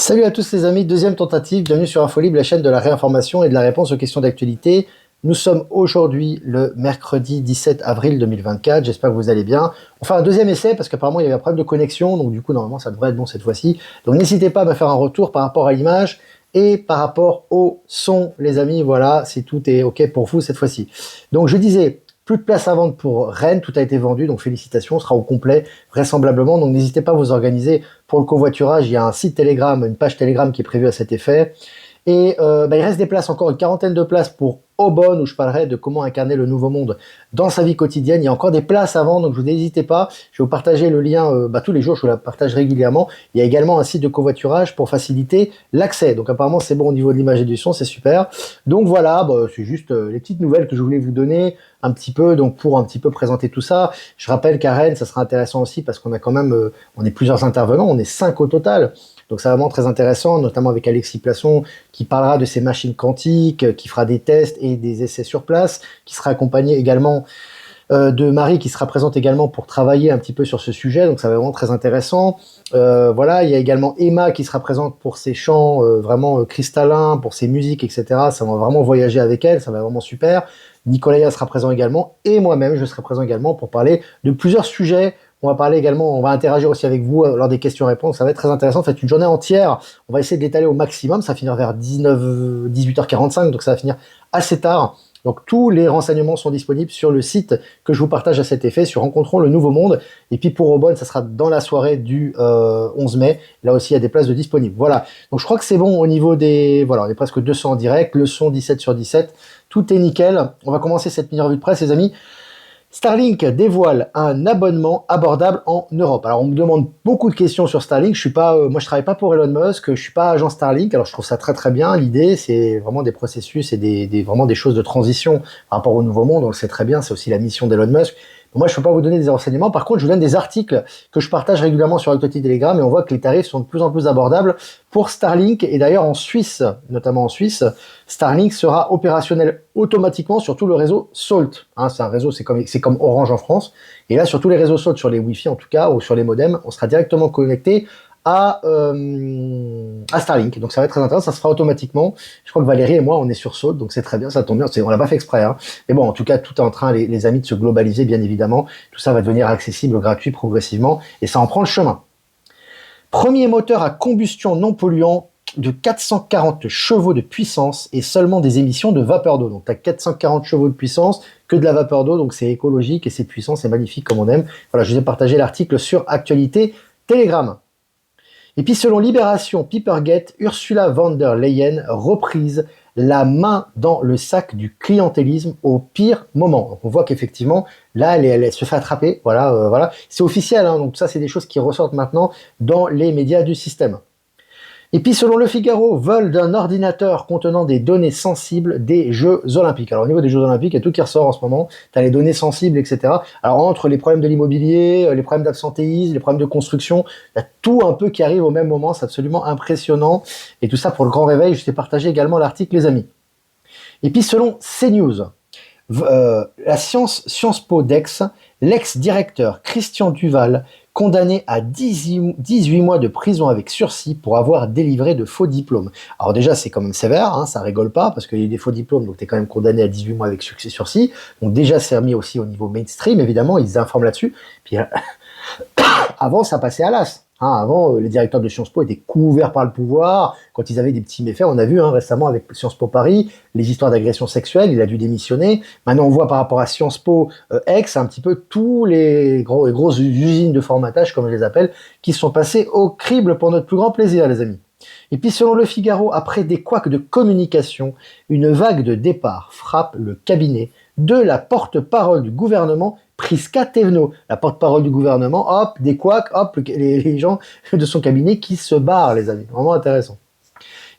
Salut à tous les amis, deuxième tentative, bienvenue sur Infolib, la chaîne de la réinformation et de la réponse aux questions d'actualité. Nous sommes aujourd'hui le mercredi 17 avril 2024, j'espère que vous allez bien. On fait un deuxième essai parce qu'apparemment il y avait un problème de connexion, donc du coup normalement ça devrait être bon cette fois-ci. Donc n'hésitez pas à me faire un retour par rapport à l'image et par rapport au son les amis, voilà, si tout est ok pour vous cette fois-ci. Donc je disais, plus de place à vendre pour Rennes, tout a été vendu, donc félicitations, on sera au complet vraisemblablement, donc n'hésitez pas à vous organiser pour le covoiturage, il y a un site Telegram, une page Telegram qui est prévue à cet effet. Et il reste des places, encore une quarantaine de places pour Aubonne, où je parlerai de comment incarner le nouveau monde dans sa vie quotidienne. Il y a encore des places à vendre, donc vous n'hésitez pas. Je vais vous partager le lien tous les jours, je vous la partage régulièrement. Il y a également un site de covoiturage pour faciliter l'accès. Donc apparemment c'est bon au niveau de l'image et du son, c'est super. Donc voilà, c'est juste les petites nouvelles que je voulais vous donner un petit peu, donc pour un petit peu présenter tout ça. Je rappelle qu'à Rennes, ça sera intéressant aussi parce qu'on a quand même, on est plusieurs intervenants, on est 5 au total. Donc c'est vraiment très intéressant, notamment avec Alexis Plasson, qui parlera de ses machines quantiques, qui fera des tests et des essais sur place, qui sera accompagné également de Marie, qui sera présente également pour travailler un petit peu sur ce sujet, donc ça va être vraiment très intéressant. Voilà, il y a également Emma qui sera présente pour ses chants vraiment cristallins, pour ses musiques, etc. Ça va vraiment voyager avec elle, ça va être vraiment super. Nicolas sera présent également, et moi-même, je serai présent également pour parler de plusieurs sujets. On va parler également, on va interagir aussi avec vous lors des questions-réponses, ça va être très intéressant. Faites une journée entière, on va essayer de l'étaler au maximum, ça va finir vers 18h45, donc ça va finir assez tard. Donc tous les renseignements sont disponibles sur le site que je vous partage à cet effet, sur Rencontrons le Nouveau Monde. Et puis pour Aubonne, ça sera dans la soirée du 11 mai. Là aussi, il y a des places de disponibles. Voilà, donc je crois que c'est bon au niveau des... Voilà, on est presque 200 en direct, le son 17/17, tout est nickel. On va commencer cette mini-revue de presse, les amis. Starlink dévoile un abonnement abordable en Europe. Alors on me demande beaucoup de questions sur Starlink. Je suis pas, moi je travaille pas pour Elon Musk, je suis pas agent Starlink. Alors je trouve ça très très bien. L'idée c'est vraiment des processus et vraiment des choses de transition par rapport au nouveau monde. On le sait très bien, c'est aussi la mission d'Elon Musk. Moi, je ne peux pas vous donner des renseignements. Par contre, je vous donne des articles que je partage régulièrement sur Actualité Telegram et on voit que les tarifs sont de plus en plus abordables pour Starlink. Et d'ailleurs, en Suisse, notamment en Suisse, Starlink sera opérationnel automatiquement sur tout le réseau Salt. Hein, c'est un réseau, c'est comme Orange en France. Et là, sur tous les réseaux Salt, sur les Wi-Fi en tout cas, ou sur les modems, on sera directement connecté à Starlink. Donc ça va être très intéressant, ça se fera automatiquement. Je crois que Valérie et moi, on est sur Salt, donc c'est très bien, ça tombe bien. On l'a pas fait exprès, hein. Mais bon, en tout cas, tout est en train, les amis, de se globaliser, bien évidemment. Tout ça va devenir accessible, gratuit, progressivement, et ça en prend le chemin. Premier moteur à combustion non polluant de 440 chevaux de puissance et seulement des émissions de vapeur d'eau. Donc tu as 440 chevaux de puissance, que de la vapeur d'eau, donc c'est écologique et c'est puissant, c'est magnifique comme on aime. Voilà, je vous ai partagé l'article sur Actualité Telegram. Et puis selon Libération, Pipergate, Ursula von der Leyen reprise la main dans le sac du clientélisme au pire moment. Donc on voit qu'effectivement, là, elle se fait attraper. Voilà, voilà. C'est officiel, hein, donc ça, c'est des choses qui ressortent maintenant dans les médias du système. Et puis selon Le Figaro, vol d'un ordinateur contenant des données sensibles des Jeux Olympiques. Alors au niveau des Jeux Olympiques, il y a tout qui ressort en ce moment. Tu as les données sensibles, etc. Alors entre les problèmes de l'immobilier, les problèmes d'absentéisme, les problèmes de construction, il y a tout un peu qui arrive au même moment. C'est absolument impressionnant. Et tout ça pour le grand réveil. Je t'ai partagé également l'article, les amis. Et puis selon CNews, la Sciences Po d'Aix, l'ex-directeur Christian Duval, condamné à 18 mois de prison avec sursis pour avoir délivré de faux diplômes. Alors déjà, c'est quand même sévère, hein, ça rigole pas, parce qu'il y a des faux diplômes, donc tu es quand même condamné à 18 mois avec sursis. Donc déjà, c'est remis aussi au niveau mainstream, évidemment, ils informent là-dessus. Puis avant, ça passait à l'as. Hein, avant, les directeurs de Sciences Po étaient couverts par le pouvoir. Quand ils avaient des petits méfaits, on a vu récemment avec Sciences Po Paris, les histoires d'agression sexuelle, il a dû démissionner. Maintenant, on voit par rapport à Sciences Po Aix, un petit peu tous les grosses usines de formatage, comme je les appelle, qui sont passées au crible pour notre plus grand plaisir, les amis. Et puis selon Le Figaro, après des couacs de communication, une vague de départ frappe le cabinet de la porte-parole du gouvernement, Prisca Thévenot. La porte-parole du gouvernement, hop, des couacs, hop, les gens de son cabinet qui se barrent, les amis. Vraiment intéressant.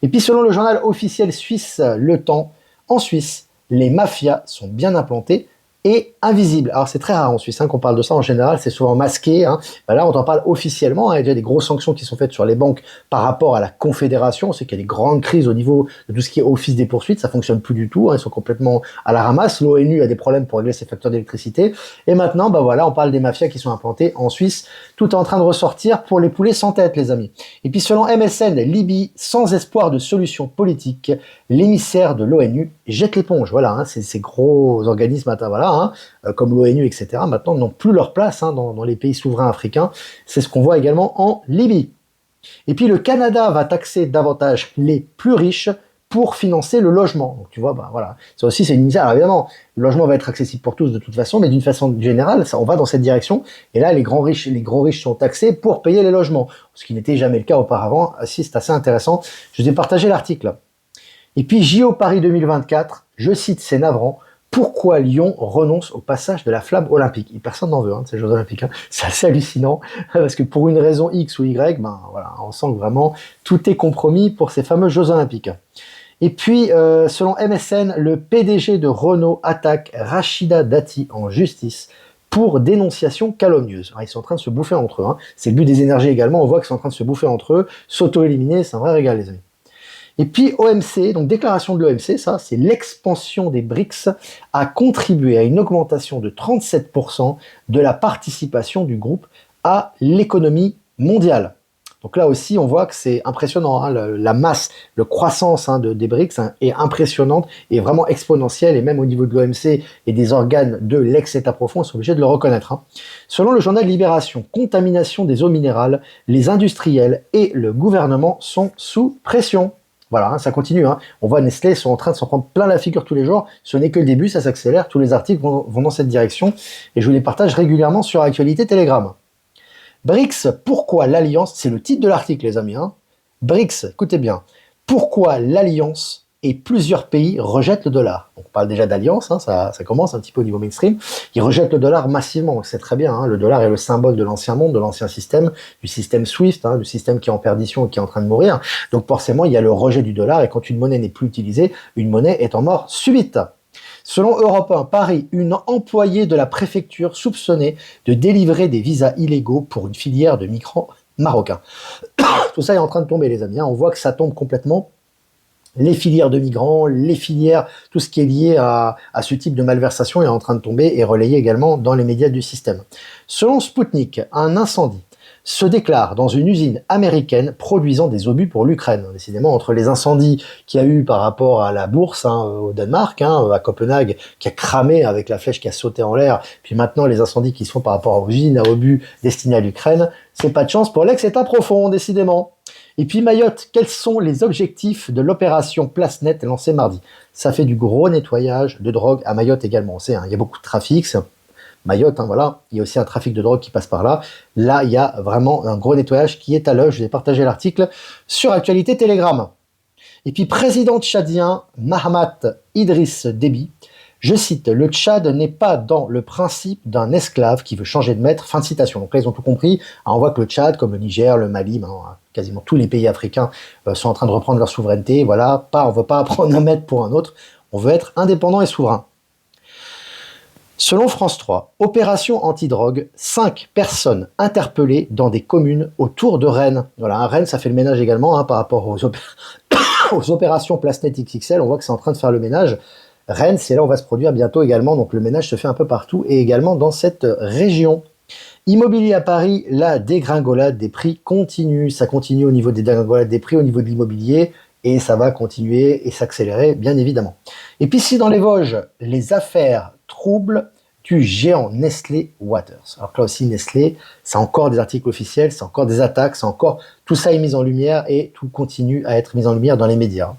Et puis selon le journal officiel suisse Le Temps, en Suisse, les mafias sont bien implantées et invisible. Alors c'est très rare en Suisse qu'on parle de ça, en général c'est souvent masqué. Ben là on en parle officiellement, il y a déjà des grosses sanctions qui sont faites sur les banques par rapport à la Confédération, c'est qu'il y a des grandes crises au niveau de tout ce qui est office des poursuites, ça fonctionne plus du tout, ils sont complètement à la ramasse, l'ONU a des problèmes pour régler ses facteurs d'électricité, et maintenant ben voilà, on parle des mafias qui sont implantées en Suisse, tout est en train de ressortir pour les poulets sans tête les amis. Et puis selon MSN, Libye sans espoir de solution politique, l'émissaire de l'ONU jette l'éponge. Voilà, ces gros organismes, voilà, comme l'ONU, etc., maintenant n'ont plus leur place dans les pays souverains africains. C'est ce qu'on voit également en Libye. Et puis le Canada va taxer davantage les plus riches pour financer le logement. Donc tu vois, voilà, ça aussi c'est une misère. Alors évidemment, le logement va être accessible pour tous de toute façon, mais d'une façon générale, on va dans cette direction. Et là, les gros riches sont taxés pour payer les logements, ce qui n'était jamais le cas auparavant. Si, c'est assez intéressant. Je vous ai partagé l'article. Et puis JO Paris 2024, je cite, c'est navrant, pourquoi Lyon renonce au passage de la flamme olympique? Et personne n'en veut, ces Jeux Olympiques. C'est assez hallucinant, parce que pour une raison X ou Y, voilà, on sent que vraiment tout est compromis pour ces fameux Jeux Olympiques. Et puis, selon MSN, le PDG de Renault attaque Rachida Dati en justice pour dénonciation calomnieuse. Alors, ils sont en train de se bouffer entre eux. C'est le but des énergies également, on voit qu'ils sont en train de se bouffer entre eux, s'auto-éliminer, c'est un vrai régal les amis. Et puis OMC, donc déclaration de l'OMC, ça c'est l'expansion des BRICS a contribué à une augmentation de 37% de la participation du groupe à l'économie mondiale. Donc là aussi on voit que c'est impressionnant, la masse, la croissance des BRICS est impressionnante et vraiment exponentielle, et même au niveau de l'OMC et des organes de l'ex-État profond, ils sont obligés de le reconnaître. Selon le journal Libération, contamination des eaux minérales, les industriels et le gouvernement sont sous pression. Voilà, ça continue. On voit Nestlé sont en train de s'en prendre plein la figure tous les jours. Ce n'est que le début, ça s'accélère. Tous les articles vont dans cette direction et je vous les partage régulièrement sur Actualité Telegram. BRICS, pourquoi l'alliance? C'est le titre de l'article, les amis. BRICS, écoutez bien. Pourquoi l'alliance et plusieurs pays rejettent le dollar? On parle déjà d'alliance, ça commence un petit peu au niveau mainstream. Ils rejettent le dollar massivement, c'est très bien. Le dollar est le symbole de l'ancien monde, de l'ancien système, du système SWIFT, du système qui est en perdition et qui est en train de mourir. Donc forcément, il y a le rejet du dollar, et quand une monnaie n'est plus utilisée, une monnaie est en mort subite. Selon Europe 1, Paris, une employée de la préfecture soupçonnée de délivrer des visas illégaux pour une filière de migrants marocains. Tout ça est en train de tomber, les amis. On voit que ça tombe complètement. Les filières de migrants, les filières, tout ce qui est lié à ce type de malversation est en train de tomber et relayé également dans les médias du système. Selon Sputnik, un incendie se déclare dans une usine américaine produisant des obus pour l'Ukraine. Décidément, entre les incendies qu'il y a eu par rapport à la bourse au Danemark, à Copenhague, qui a cramé avec la flèche qui a sauté en l'air, puis maintenant les incendies qui se font par rapport aux usines à obus destinées à l'Ukraine, c'est pas de chance pour l'ex-État profond, décidément. Et puis Mayotte, quels sont les objectifs de l'opération Place Nette lancée mardi? Ça fait du gros nettoyage de drogue à Mayotte également. On sait, il y a beaucoup de trafic, Mayotte, voilà, il y a aussi un trafic de drogue qui passe par là. Là, il y a vraiment un gros nettoyage qui est à l'œuvre. Je vais partager l'article sur Actualité Telegram. Et puis, président tchadien Mahamat Idriss Déby, je cite, le Tchad n'est pas dans le principe d'un esclave qui veut changer de maître, fin de citation. Donc là, ils ont tout compris. On voit que le Tchad, comme le Niger, le Mali, quasiment tous les pays africains sont en train de reprendre leur souveraineté. Voilà, on ne veut pas prendre un maître pour un autre, on veut être indépendant et souverain. Selon France 3, opération antidrogue, 5 personnes interpellées dans des communes autour de Rennes. Voilà, Rennes, ça fait le ménage également par rapport aux opérations Place Net XXL. On voit que c'est en train de faire le ménage. Rennes, c'est là où on va se produire bientôt également. Donc le ménage se fait un peu partout et également dans cette région. Immobilier à Paris, la dégringolade des prix continue. Ça continue au niveau des dégringolades des prix, au niveau de l'immobilier. Et ça va continuer et s'accélérer, bien évidemment. Et puis si dans les Vosges, les affaires troubles du géant Nestlé Waters. Alors que là aussi, Nestlé, c'est encore des articles officiels, c'est encore des attaques, c'est encore... Tout ça est mis en lumière et tout continue à être mis en lumière dans les médias.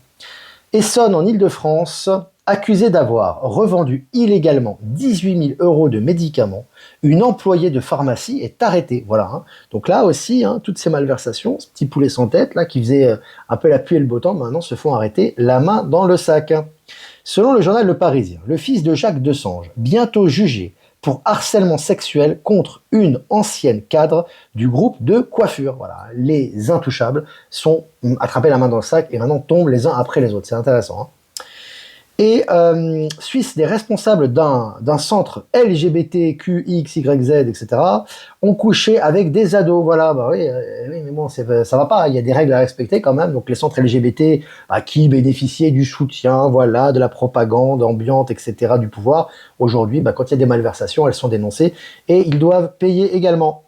Essonne en Ile-de-France, accusé d'avoir revendu illégalement 18 000 € de médicaments, une employée de pharmacie est arrêtée. Voilà. Donc là aussi, toutes ces malversations, ce petit poulet sans tête là qui faisait un peu la pluie et le beau temps, maintenant se font arrêter la main dans le sac. Selon le journal Le Parisien, le fils de Jacques Desange, bientôt jugé pour harcèlement sexuel contre une ancienne cadre du groupe de coiffure. Voilà, les intouchables sont attrapés la main dans le sac et maintenant tombent les uns après les autres. C'est intéressant. Et Suisse, des responsables d'un centre LGBTQXYZ, etc., ont couché avec des ados. Voilà, bah oui, oui mais bon, ça va pas. Il y a des règles à respecter quand même. Donc les centres LGBT, bah, qui bénéficiaient du soutien, voilà, de la propagande ambiante, etc., du pouvoir. Aujourd'hui, bah, quand il y a des malversations, elles sont dénoncées et ils doivent payer également.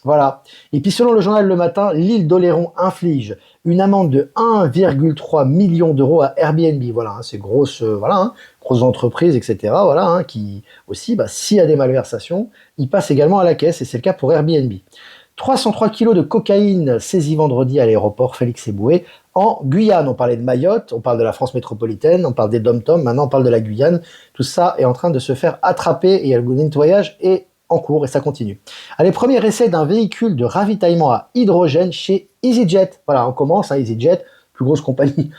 Voilà. Et puis selon le journal Le Matin, l'île d'Oléron inflige une amende de 1,3 million d'euros à Airbnb. Voilà, hein, c'est grosse, voilà, hein, grosses entreprises, etc. Voilà, hein, qui aussi, bah, s'il y a des malversations, ils passent également à la caisse, et c'est le cas pour Airbnb. 303 kilos de cocaïne saisis vendredi à l'aéroport Félix Éboué en Guyane. On parlait de Mayotte, on parle de la France métropolitaine, on parle des Dom-Tom, maintenant on parle de la Guyane. Tout ça est en train de se faire attraper et le nettoyage est en cours et ça continue. Allez, premier essai d'un véhicule de ravitaillement à hydrogène chez EasyJet. Voilà, on commence à EasyJet, plus grosse compagnie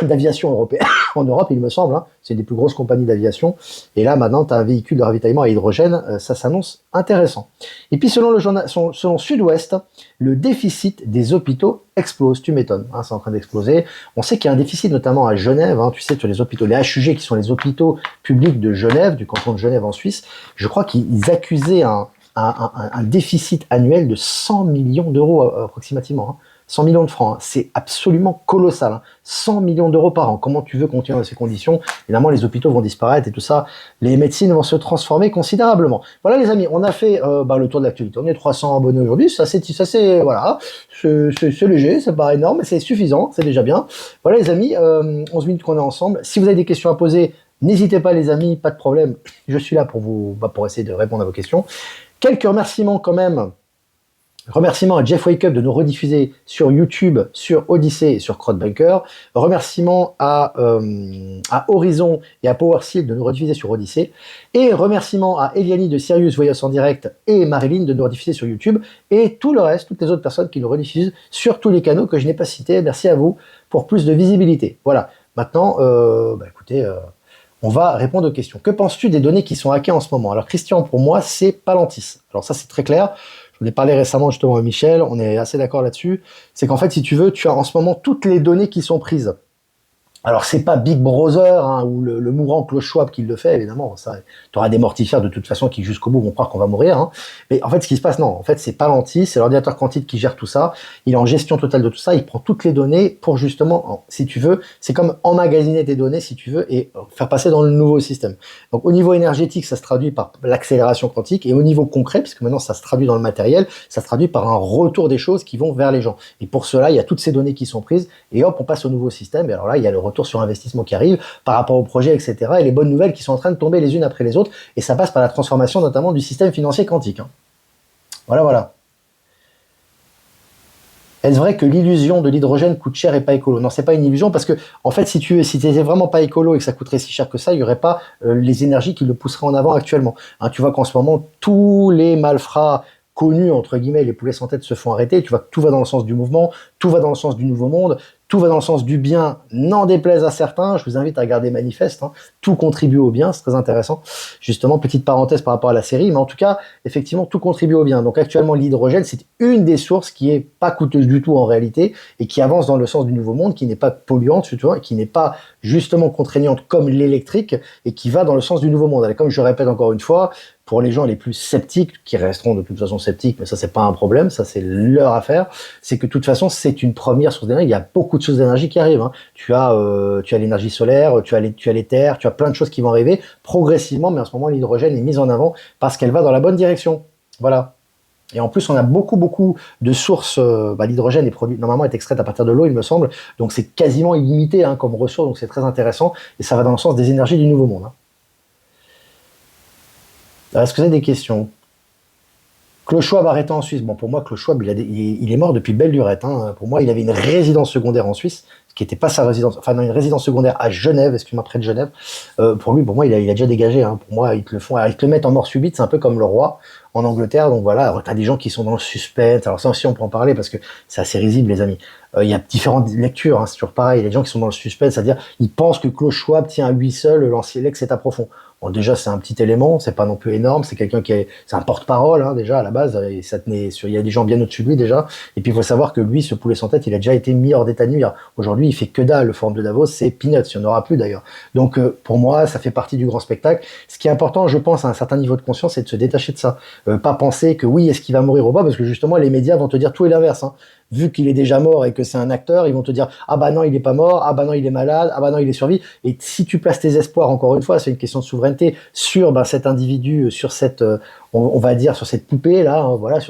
d'aviation européenne en Europe, il me semble. Hein. C'est une des plus grosses compagnies d'aviation. Et là, maintenant, tu as un véhicule de ravitaillement à hydrogène. Ça s'annonce intéressant. Et puis, selon le journal, selon Sud-Ouest, le déficit des hôpitaux explose. Tu m'étonnes, hein, c'est en train d'exploser. On sait qu'il y a un déficit, notamment à Genève. Hein, tu sais, sur les hôpitaux, les HUG, qui sont les hôpitaux publics de Genève, du canton de Genève en Suisse. Je crois qu'ils accusaient un déficit annuel de 100 millions d'euros approximativement. Hein. 100 millions de francs, hein. C'est absolument colossal. Hein. 100 millions d'euros par an. Comment tu veux continuer dans ces conditions? Évidemment, les hôpitaux vont disparaître et tout ça. Les médecines vont se transformer considérablement. Voilà les amis, on a fait le tour de l'actualité. On est 300 abonnés aujourd'hui. Ça c'est voilà, c'est léger, c'est pas énorme, mais c'est suffisant, c'est déjà bien. Voilà les amis, 11 minutes qu'on est ensemble. Si vous avez des questions à poser, n'hésitez pas les amis, pas de problème. Je suis là pour vous, pour essayer de répondre à vos questions. Quelques remerciements quand même. Remerciements à Jeff Wake Up de nous rediffuser sur YouTube, sur Odyssey et sur Crowdbunker. Remerciements à Horizon et à PowerSeal de nous rediffuser sur Odyssey. Et remerciements à Eliani de Sirius Voyous en direct et Marilyn de nous rediffuser sur YouTube. Et tout le reste, toutes les autres personnes qui nous rediffusent sur tous les canaux que je n'ai pas cités. Merci à vous pour plus de visibilité. Voilà. Maintenant, écoutez, on va répondre aux questions. Que penses-tu des données qui sont hackées en ce moment? Alors Christian, pour moi, c'est Palantis. Alors ça, c'est très clair. Je vous ai parlé récemment justement à Michel, on est assez d'accord là-dessus. C'est qu'en fait, si tu veux, tu as en ce moment toutes les données qui sont prises. Alors c'est pas Big Brother hein, ou le mourant Klaus Schwab qui le fait, évidemment. Ça, tu auras des mortifères de toute façon qui jusqu'au bout vont croire qu'on va mourir. Hein. Mais en fait, ce qui se passe, non. En fait, c'est Palantir, c'est l'ordinateur quantique qui gère tout ça. Il est en gestion totale de tout ça. Il prend toutes les données pour justement, si tu veux, c'est comme emmagasiner tes données, si tu veux, et faire passer dans le nouveau système. Donc au niveau énergétique, ça se traduit par l'accélération quantique, et au niveau concret, puisque maintenant ça se traduit dans le matériel, ça se traduit par un retour des choses qui vont vers les gens. Et pour cela, il y a toutes ces données qui sont prises, et hop, on passe au nouveau système. Et alors là, il y a le retour sur investissement qui arrive par rapport au projet, etc. Et les bonnes nouvelles qui sont en train de tomber les unes après les autres. Et ça passe par la transformation notamment du système financier quantique. Hein. Voilà, voilà. Est-ce vrai que l'illusion de l'hydrogène coûte cher et pas écolo? Non, c'est pas une illusion parce que, en fait, si t'étais vraiment pas écolo et que ça coûterait si cher que ça, il y aurait pas les énergies qui le pousseraient en avant actuellement. Hein, tu vois qu'en ce moment, tous les malfrats connus, entre guillemets, les poulets sans tête se font arrêter. Tu vois que tout va dans le sens du mouvement, tout va dans le sens du nouveau monde, tout va dans le sens du bien, n'en déplaise à certains. Je vous invite à regarder Manifeste. Hein. Tout contribue au bien, c'est très intéressant. Justement, petite parenthèse par rapport à la série, mais en tout cas, effectivement, tout contribue au bien. Donc actuellement, l'hydrogène, c'est une des sources qui est pas coûteuse du tout en réalité et qui avance dans le sens du nouveau monde, qui n'est pas polluante, tu vois, et qui n'est pas justement contraignante comme l'électrique et qui va dans le sens du nouveau monde. Et comme je répète encore une fois, pour les gens les plus sceptiques, qui resteront de toute façon sceptiques, mais ça c'est pas un problème, ça c'est leur affaire, c'est que de toute façon c'est une première source d'énergie. Il y a beaucoup de sources d'énergie qui arrivent. Hein. Tu as l'énergie solaire, tu as l'éther, tu as plein de choses qui vont arriver progressivement, mais en ce moment l'hydrogène est mise en avant parce qu'elle va dans la bonne direction. Voilà. Et en plus, on a beaucoup de sources. L'hydrogène est produit, normalement, est extrait à partir de l'eau, il me semble. Donc c'est quasiment illimité hein, comme ressource, donc c'est très intéressant et ça va dans le sens des énergies du nouveau monde. Hein. Est-ce que vous avez des questions? Klaus Schwab arrêté en Suisse. Bon, pour moi, Klaus Schwab, il est mort depuis belle lurette. Hein. Pour moi, il avait une résidence secondaire en Suisse, ce qui n'était pas sa résidence, enfin non, une résidence secondaire à Genève, excuse-moi, près de Genève. Pour moi, il a déjà dégagé. Hein. Pour moi, ils te le font. Alors, ils te le mettent en mort subite, c'est un peu comme le roi en Angleterre. Donc voilà, tu as des gens qui sont dans le suspense. Alors ça aussi, on peut en parler parce que c'est assez risible, les amis. Il y a différentes lectures, hein, c'est toujours pareil. Il y a des gens qui sont dans le suspense, c'est-à-dire ils pensent que Klaus Schwab tient à lui seul l'ex état profond. Bon, déjà, c'est un petit élément, c'est pas non plus énorme, c'est quelqu'un c'est un porte-parole, hein, déjà, à la base, et ça tenait il y a des gens bien au-dessus de lui, déjà. Et puis, il faut savoir que lui, ce poulet sans tête, il a déjà été mis hors d'état de nuire. Aujourd'hui, il fait que dalle, le forum de Davos, c'est peanuts, il n'y en aura plus, d'ailleurs. Donc, pour moi, ça fait partie du grand spectacle. Ce qui est important, je pense, à un certain niveau de conscience, c'est de se détacher de ça. Pas penser que oui, est-ce qu'il va mourir ou pas, parce que justement, les médias vont te dire tout et l'inverse, hein. Vu qu'il est déjà mort et que c'est un acteur, ils vont te dire ah bah non il est pas mort, ah bah non il est malade, ah bah non il est survécu. Et si tu places tes espoirs encore une fois, c'est une question de souveraineté sur cet individu, sur cette on va dire sur cette poupée là, hein, voilà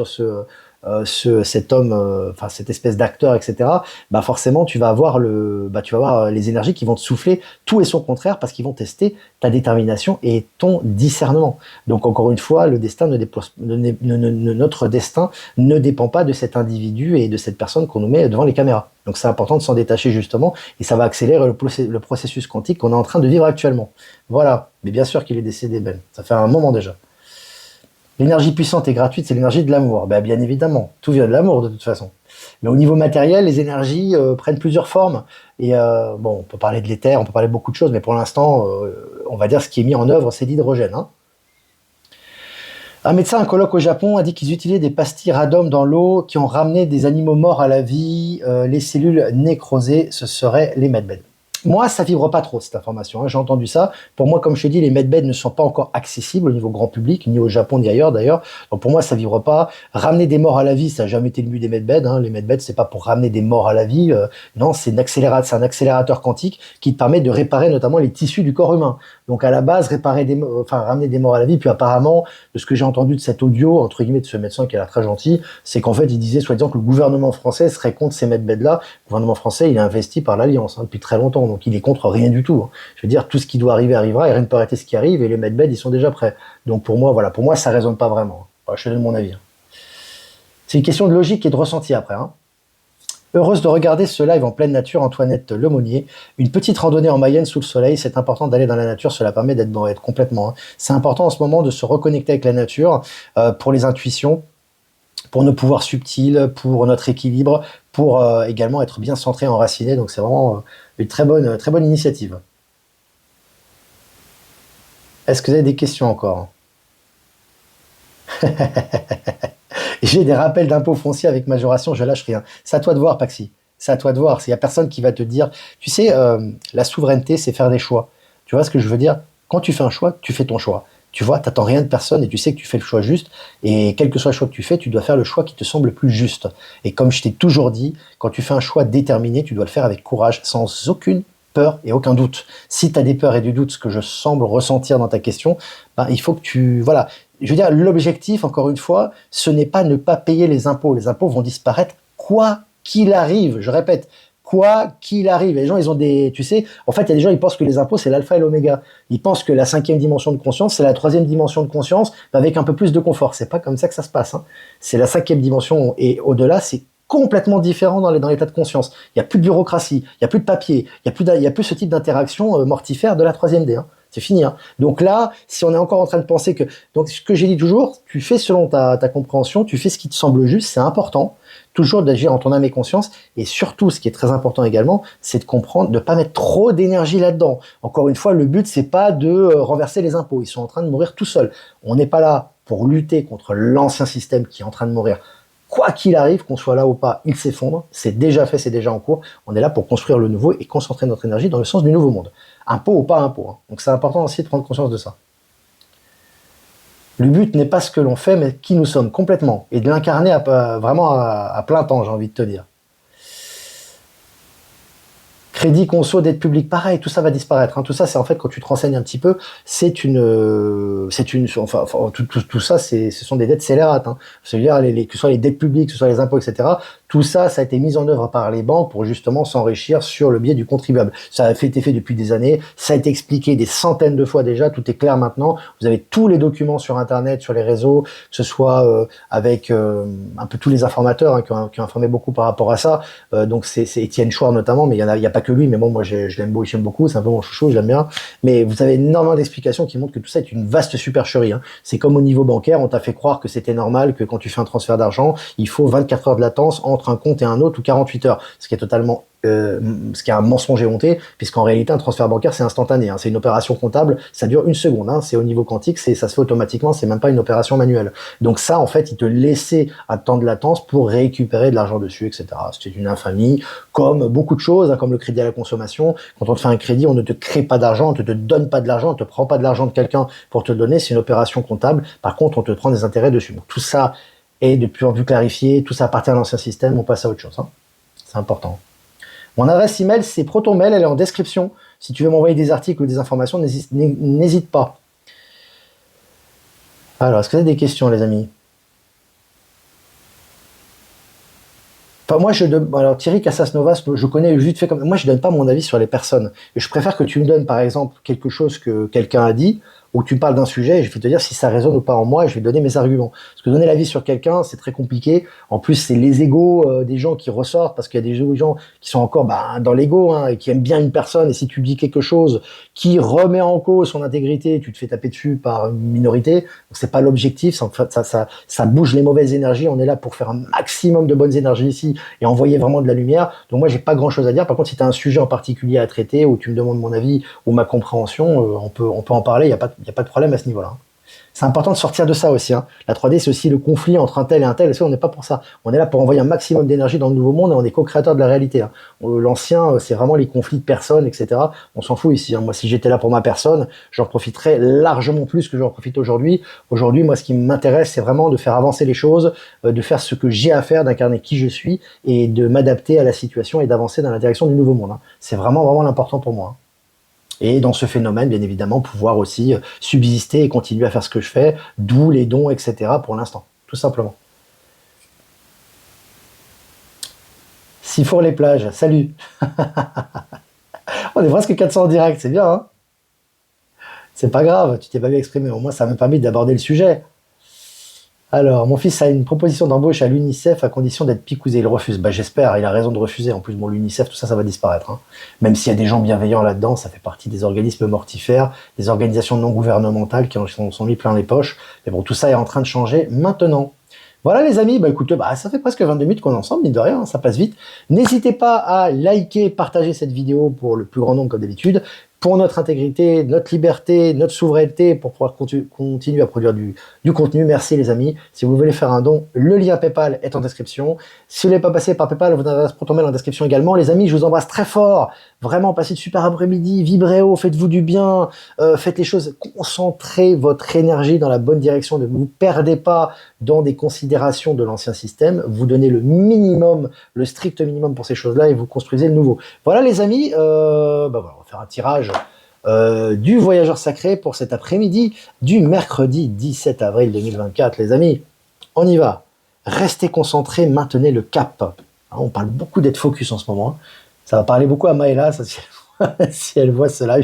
sur cet homme, enfin cette espèce d'acteur, etc. Bah forcément tu vas avoir les énergies qui vont te souffler tout et son contraire parce qu'ils vont tester ta détermination et ton discernement. Donc encore une fois, le destin notre destin ne dépend pas de cet individu et de cette personne qu'on nous met devant les caméras. Donc c'est important de s'en détacher justement et ça va accélérer le processus quantique qu'on est en train de vivre actuellement. Voilà. Mais bien sûr qu'il est décédé, Ben. Ça fait un moment déjà. L'énergie puissante et gratuite, c'est l'énergie de l'amour. Ben, bien évidemment, tout vient de l'amour de toute façon. Mais au niveau matériel, les énergies prennent plusieurs formes. Et bon, on peut parler de l'éther, on peut parler de beaucoup de choses, mais pour l'instant, on va dire ce qui est mis en œuvre, c'est l'hydrogène. Hein. Un médecin, un colloque au Japon, a dit qu'ils utilisaient des pastilles radium dans l'eau qui ont ramené des animaux morts à la vie. Les cellules nécrosées, ce seraient les medbeds. Moi, ça vibre pas trop, cette information. Hein. J'ai entendu ça. Pour moi, comme je te dis, les medbeds ne sont pas encore accessibles au niveau grand public, ni au Japon, ni ailleurs d'ailleurs. Donc pour moi, ça vibre pas. Ramener des morts à la vie, ça n'a jamais été le but des medbeds. Hein. Les medbeds, c'est pas pour ramener des morts à la vie. Non, c'est un accélérateur quantique qui te permet de réparer notamment les tissus du corps humain. Donc à la base, ramener des morts à la vie. Puis apparemment, de ce que j'ai entendu de cet audio, entre guillemets, de ce médecin qui a l'air très gentil, c'est qu'en fait, il disait, soi-disant, que le gouvernement français serait contre ces medbeds-là. Le gouvernement français, il est investi par l'Alliance hein, depuis très longtemps. Donc il est contre rien du tout. Hein. Je veux dire, tout ce qui doit arriver arrivera et rien ne peut arrêter ce qui arrive et les medbeds, ils sont déjà prêts. Donc pour moi, voilà, pour moi, ça résonne pas vraiment. Voilà, je te donne mon avis. Hein. C'est une question de logique et de ressenti après. Hein. Heureuse de regarder ce live en pleine nature, Antoinette Lemonnier. Une petite randonnée en Mayenne sous le soleil, c'est important d'aller dans la nature, cela permet d'être complètement. Hein. C'est important en ce moment de se reconnecter avec la nature pour les intuitions, pour nos pouvoirs subtils, pour notre équilibre, pour également être bien centré, enraciné. Donc c'est vraiment une très bonne initiative. Est-ce que vous avez des questions encore? J'ai des rappels d'impôts fonciers avec majoration, je lâche rien. C'est à toi de voir, Paxi. C'est à toi de voir. Il n'y a personne qui va te dire... Tu sais, la souveraineté, c'est faire des choix. Tu vois ce que je veux dire? Quand tu fais un choix, tu fais ton choix. Tu vois, t'attends rien de personne et tu sais que tu fais le choix juste. Et quel que soit le choix que tu fais, tu dois faire le choix qui te semble le plus juste. Et comme je t'ai toujours dit, quand tu fais un choix déterminé, tu dois le faire avec courage, sans aucune peur et aucun doute. Si tu as des peurs et du doute, ce que je semble ressentir dans ta question, ben, il faut que tu... Voilà. Je veux dire, l'objectif, encore une fois, ce n'est pas ne pas payer les impôts. Les impôts vont disparaître quoi qu'il arrive. Je répète, quoi qu'il arrive. Les gens, ils ont des... Tu sais, en fait, il y a des gens, ils pensent que les impôts, c'est l'alpha et l'oméga. Ils pensent que la 5e dimension de conscience, c'est la 3e dimension de conscience, avec un peu plus de confort. C'est pas comme ça que ça se passe. Hein. C'est la 5e dimension et au-delà, c'est complètement différent dans l'état de conscience. Il n'y a plus de bureaucratie, il n'y a plus de papier, il n'y a plus ce type d'interaction mortifère de la 3e D. Hein. C'est fini. Hein. Donc là, si on est encore en train de penser que... Donc ce que j'ai dit toujours, tu fais selon ta compréhension, tu fais ce qui te semble juste, c'est important, toujours d'agir en ton âme et conscience, et surtout, ce qui est très important également, c'est de comprendre, de ne pas mettre trop d'énergie là-dedans. Encore une fois, le but, c'est pas de renverser les impôts, ils sont en train de mourir tout seuls. On n'est pas là pour lutter contre l'ancien système qui est en train de mourir. Quoi qu'il arrive, qu'on soit là ou pas, il s'effondre, c'est déjà fait, c'est déjà en cours. On est là pour construire le nouveau et concentrer notre énergie dans le sens du nouveau monde. Impôt ou pas impôt. Hein. Donc c'est important aussi de prendre conscience de ça. Le but n'est pas ce que l'on fait, mais qui nous sommes complètement. Et de l'incarner vraiment à plein temps, j'ai envie de te dire. Crédit, conso, dette publique, pareil, tout ça va disparaître. Hein. Tout ça, c'est en fait, quand tu te renseignes un petit peu, tout ça, ce sont des dettes scélérates. Hein. C'est-à-dire, que ce soit les dettes publiques, que ce soit les impôts, etc., tout ça, ça a été mis en œuvre par les banques pour justement s'enrichir sur le biais du contribuable. Ça a été fait depuis des années, ça a été expliqué des centaines de fois déjà, tout est clair maintenant. Vous avez tous les documents sur Internet, sur les réseaux, que ce soit avec un peu tous les informateurs hein, qui ont informé beaucoup par rapport à ça. Donc c'est Étienne Chouard notamment, mais il y a pas que lui, mais bon, moi je l'aime beaucoup, c'est un peu mon chouchou, je l'aime bien. Mais vous avez énormément d'explications qui montrent que tout ça est une vaste supercherie. Hein. C'est comme au niveau bancaire, on t'a fait croire que c'était normal que quand tu fais un transfert d'argent, il faut 24 heures de latence entre un compte et un autre ou 48 heures, ce qui est totalement ce qui est un mensonge éhonté, puisqu'en réalité un transfert bancaire c'est instantané, hein, c'est une opération comptable, ça dure une seconde, hein, c'est au niveau quantique, ça se fait automatiquement, c'est même pas une opération manuelle. Donc ça en fait il te laissait un temps de latence pour récupérer de l'argent dessus, etc. C'était une infamie, comme beaucoup de choses, hein, comme le crédit à la consommation. Quand on te fait un crédit, on ne te crée pas d'argent, on ne te donne pas de l'argent, on ne te prend pas de l'argent de quelqu'un pour te le donner, c'est une opération comptable. Par contre on te prend des intérêts dessus. Donc tout ça est de plus en plus clarifié, tout ça appartient à l'ancien système, on passe à autre chose, hein. C'est important. Mon adresse email, c'est ProtonMail, elle est en description. Si tu veux m'envoyer des articles ou des informations, n'hésite pas. Alors, est-ce que vous avez des questions, les amis? Enfin, moi, alors Thierry Casasnovas, je connais vite fait comme moi, je donne pas mon avis sur les personnes. Et je préfère que tu me donnes, par exemple, quelque chose que quelqu'un a dit, ou tu parles d'un sujet, et je vais te dire si ça résonne ou pas en moi, et je vais te donner mes arguments. Parce que donner l'avis sur quelqu'un, c'est très compliqué. En plus, c'est les égos des gens qui ressortent, parce qu'il y a des gens qui sont encore dans l'ego, hein, et qui aiment bien une personne, et si tu dis quelque chose qui remet en cause son intégrité, tu te fais taper dessus par une minorité. Donc c'est pas l'objectif, ça bouge les mauvaises énergies. On est là pour faire un maximum de bonnes énergies ici, et envoyer vraiment de la lumière. Donc moi, j'ai pas grand chose à dire. Par contre, si tu as un sujet en particulier à traiter, ou tu me demandes mon avis, ou ma compréhension, on peut en parler, il n'y a pas de problème à ce niveau-là. C'est important de sortir de ça aussi, hein. La 3D, c'est aussi le conflit entre un tel et un tel. On n'est pas pour ça. On est là pour envoyer un maximum d'énergie dans le nouveau monde et on est co-créateur de la réalité, hein. L'ancien, c'est vraiment les conflits de personnes, etc. On s'en fout ici, hein. Moi, si j'étais là pour ma personne, j'en profiterais largement plus que j'en profite aujourd'hui. Aujourd'hui, moi, ce qui m'intéresse, c'est vraiment de faire avancer les choses, de faire ce que j'ai à faire, d'incarner qui je suis et de m'adapter à la situation et d'avancer dans la direction du nouveau monde, hein. C'est vraiment, vraiment l'important pour moi, hein. Et dans ce phénomène, bien évidemment, pouvoir aussi subsister et continuer à faire ce que je fais, d'où les dons, etc. pour l'instant, tout simplement. Sifour les plages, salut. On est presque 400 en direct, c'est bien, hein. C'est pas grave, tu t'es pas bien exprimé, au moins ça m'a permis d'aborder le sujet. Alors, mon fils a une proposition d'embauche à l'UNICEF à condition d'être picousé. Il refuse. Bah, j'espère, il a raison de refuser. En plus, bon, l'UNICEF, tout ça, ça va disparaître, hein. Même s'il y a des gens bienveillants là-dedans, ça fait partie des organismes mortifères, des organisations non gouvernementales qui en sont mis plein les poches. Mais bon, tout ça est en train de changer maintenant. Voilà les amis, bah écoutez, ça fait presque 22 minutes qu'on est ensemble, mine de rien, hein, ça passe vite. N'hésitez pas à liker, partager cette vidéo pour le plus grand nombre comme d'habitude, pour notre intégrité, notre liberté, notre souveraineté, pour pouvoir continuer à produire du contenu. Merci les amis. Si vous voulez faire un don, le lien PayPal est en description. Si vous n'êtes pas passé par PayPal, vous avez ProtonMail en description également. Les amis, je vous embrasse très fort. Vraiment, passez de super après-midi, vibrez haut, faites-vous du bien, faites les choses, concentrez votre énergie dans la bonne direction, ne vous perdez pas dans des considérations de l'ancien système, vous donnez le minimum, le strict minimum pour ces choses-là et vous construisez le nouveau. Voilà les amis, voilà, on va faire un tirage du Voyageur Sacré pour cet après-midi du mercredi 17 avril 2024. Les amis, on y va. Restez concentrés, maintenez le cap. Hein, on parle beaucoup d'être focus en ce moment, hein. Ça va parler beaucoup à Maëla, ça, si elle voit cela,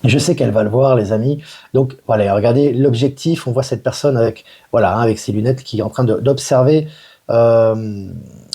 je sais qu'elle va le voir, les amis. Donc voilà, regardez l'objectif. On voit cette personne avec, voilà, hein, avec ses lunettes qui est en train d'observer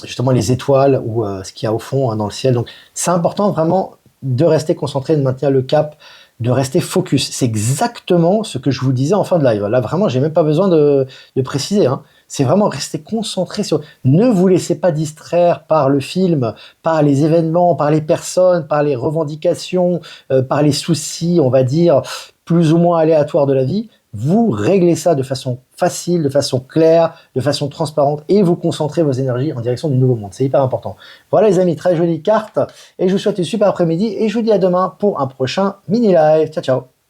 justement les étoiles ou ce qu'il y a au fond, hein, dans le ciel. Donc c'est important vraiment de rester concentré, de maintenir le cap, de rester focus. C'est exactement ce que je vous disais en fin de live. Là vraiment, j'ai même pas besoin de préciser, hein. C'est vraiment rester concentré sur... Ne vous laissez pas distraire par le film, par les événements, par les personnes, par les revendications, par les soucis, on va dire, plus ou moins aléatoires de la vie. Vous réglez ça de façon facile, de façon claire, de façon transparente et vous concentrez vos énergies en direction du nouveau monde. C'est hyper important. Voilà les amis, très jolie carte et je vous souhaite une super après-midi et je vous dis à demain pour un prochain mini-live. Ciao, ciao.